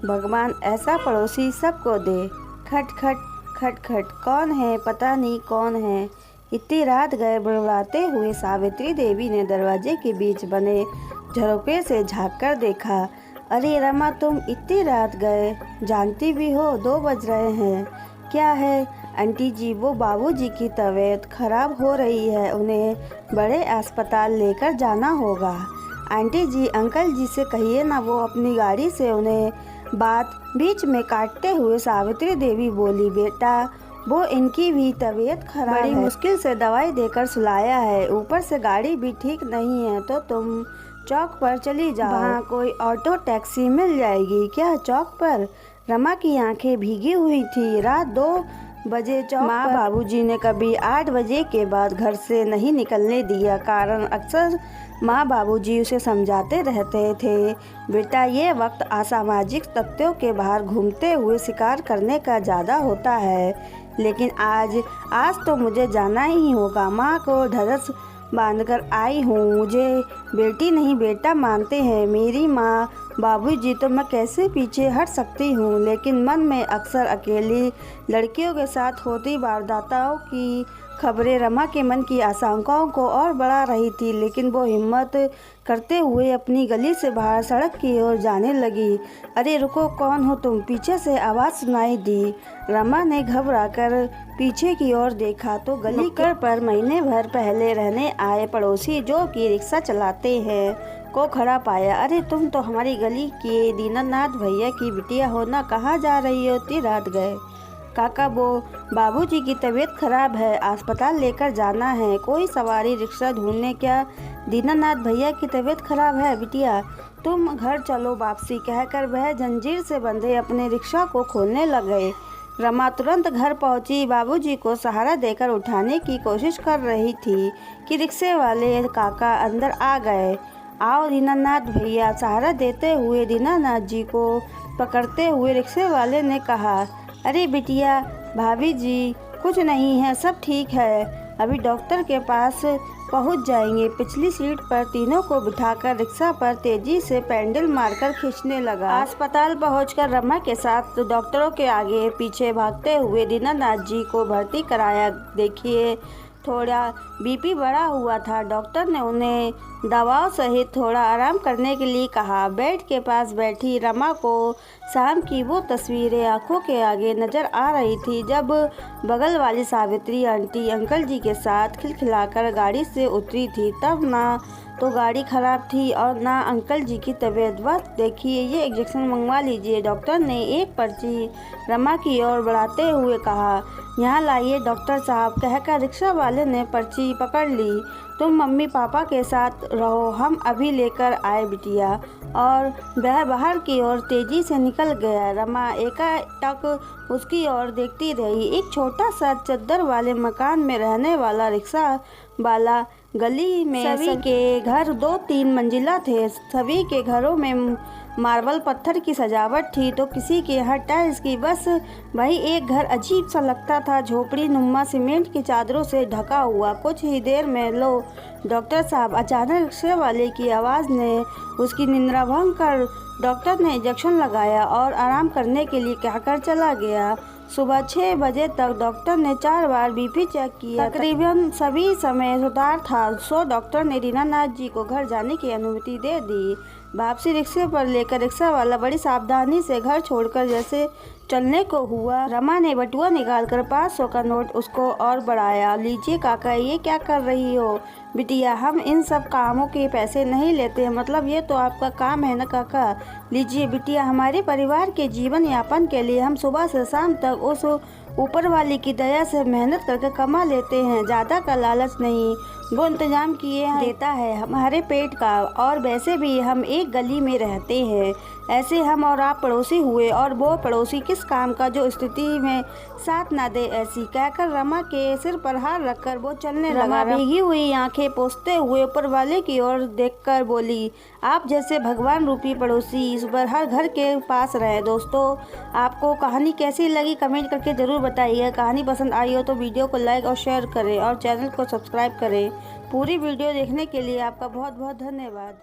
भगवान ऐसा पड़ोसी सबको दे। खट खट खट खट, कौन है? पता नहीं कौन है। इतनी रात गए बुड़बुड़ाते हुए सावित्री देवी ने दरवाजे के बीच बने झरोखे से झाँक कर देखा। अरे रमा, तुम इतनी रात गए? जानती भी हो 2 बज रहे हैं। क्या है? आंटी जी, वो बाबूजी की तबीयत खराब हो रही है, उन्हें बड़े अस्पताल लेकर जाना होगा। आंटी जी, अंकल जी से कहिए ना, वो अपनी गाड़ी से उन्हें। बात बीच में काटते हुए सावित्री देवी बोली, बेटा वो इनकी भी तबीयत खराब है, बड़ी मुश्किल से दवाई देकर सुलाया है, ऊपर से गाड़ी भी ठीक नहीं है, तो तुम चौक पर चली जाओ, वहाँ कोई ऑटो टैक्सी मिल जाएगी। क्या चौक पर? रमा की आंखें भीगी हुई थी। रात 2 बजे चौक माँ बाबूजी ने कभी 8 बजे के बाद घर से नहीं निकलने दिया, कारण अक्सर माँ बाबूजी उसे समझाते रहते थे, बेटा ये वक्त असामाजिक तत्वों के बाहर घूमते हुए शिकार करने का ज़्यादा होता है, लेकिन आज तो मुझे जाना ही होगा। माँ को ढरस बांधकर आई हूँ, मुझे बेटी नहीं बेटा मानते हैं मेरी माँ बाबूजी, तो मैं कैसे पीछे हट सकती हूँ। लेकिन मन में अक्सर अकेली लड़कियों के साथ होती वारदातों की खबरें रमा के मन की आशंकाओं को और बढ़ा रही थी, लेकिन वो हिम्मत करते हुए अपनी गली से बाहर सड़क की ओर जाने लगी। अरे रुको, कौन हो तुम? पीछे से आवाज़ सुनाई दी। रमा ने घबराकर पीछे की ओर देखा तो गली पर महीने भर पहले रहने आए पड़ोसी, जो कि रिक्शा चलाते हैं, को खड़ा पाया। अरे तुम तो हमारी गली के दीनानाथ भैया की बिटिया हो ना, कहाँ जा रही हो? इतनी रात गए? काका, वो बाबूजी की तबीयत खराब है, अस्पताल लेकर जाना है, कोई सवारी रिक्शा ढूंढने। क्या दीनानाथ भैया की तबीयत खराब है? बिटिया तुम घर चलो, वापसी कहकर वह जंजीर से बंधे अपने रिक्शा को खोलने लगे। रमा तुरंत घर पहुंची, बाबूजी को सहारा देकर उठाने की कोशिश कर रही थी कि रिक्शे वाले काका अंदर आ गए। आओ दीनानाथ भैया, सहारा देते हुए दीनानाथ जी को पकड़ते हुए रिक्शे वाले ने कहा। अरे बिटिया, भाभी जी कुछ नहीं है, सब ठीक है, अभी डॉक्टर के पास पहुंच जाएंगे। पिछली सीट पर तीनों को बिठाकर रिक्शा पर तेजी से पैडल मारकर खींचने लगा। अस्पताल पहुंचकर रमा के साथ डॉक्टरों के आगे पीछे भागते हुए दीनानाथ जी को भर्ती कराया। देखिए थोड़ा बीपी बढ़ा हुआ था, डॉक्टर ने उन्हें दवाओं सहित थोड़ा आराम करने के लिए कहा। बेड के पास बैठी रमा को शाम की वो तस्वीरें आंखों के आगे नजर आ रही थी, जब बगल वाली सावित्री आंटी अंकल जी के साथ खिलखिलाकर गाड़ी से उतरी थी। तब ना तो गाड़ी खराब थी और ना अंकल जी की तबीयत। बस देखिए, ये इंजेक्शन मंगवा लीजिए, डॉक्टर ने एक पर्ची रमा की ओर बढ़ाते हुए कहा। यहाँ लाइए डॉक्टर साहब, कहकर रिक्शा वाले ने पर्ची पकड़ ली। तुम मम्मी पापा के साथ रहो, हम अभी लेकर आए बिटिया। और वह बाहर की ओर तेजी से निकल गया। रमा एकाएक उसकी ओर देखती रही। एक छोटा सा चद्दर वाले मकान में रहने वाला रिक्शा वाला, गली में सभी के घर 2-3 मंजिला थे। सभी के घरों में मार्बल पत्थर की सजावट थी, तो किसी के यहाँ टाइल्स की। बस वही एक घर अजीब सा लगता था, झोपड़ी नुमा सीमेंट की चादरों से ढका हुआ। कुछ ही देर में लो डॉक्टर साहब, अचानक रिक्शे वाले की आवाज़ ने उसकी निद्रा भंग कर डॉक्टर ने इंजेक्शन लगाया और आराम करने के लिए कहकर चला गया। सुबह 6 बजे तक डॉक्टर ने 4 बार बीपी चेक किया, तकरीबन सभी समय सुधार था, सो डॉक्टर ने दीनानाथ जी को घर जाने की अनुमति दे दी। वापसी रिक्शे पर लेकर रिक्शा वाला बड़ी सावधानी से घर छोड़कर जैसे चलने को हुआ। रमा ने बटुआ निकालकर 500 का नोट उसको और बढ़ाया। लीजिए काका, ये क्या कर रही हो? बिटिया, हम इन सब कामों के पैसे नहीं लेते हैं, मतलब ये तो आपका काम है ना काका। लीजिए बिटिया, हमारे परिवार के जीवन यापन के लिए हम सुबह से शाम तक उस ऊपर वाले की दया से मेहनत करके कमा लेते हैं, ज़्यादा का लालच नहीं। वो इंतजाम किए देता है हमारे पेट का, और वैसे भी हम एक गली में रहते हैं, ऐसे हम और आप पड़ोसी हुए, और वो पड़ोसी किस काम का जो स्थिति में साथ ना दे। ऐसी कहकर रमा के सिर पर हाथ रखकर वो चलने लगा। भीगी हुई आंखें पोंछते हुए ऊपर वाले की ओर देखकर बोली, आप जैसे भगवान रूपी पड़ोसी इस बार हर घर के पास रहे। दोस्तों, आपको कहानी कैसी लगी कमेंट करके ज़रूर बताइए। कहानी पसंद आई हो तो वीडियो को लाइक और शेयर करें और चैनल को सब्सक्राइब करें। पूरी वीडियो देखने के लिए आपका बहुत बहुत धन्यवाद।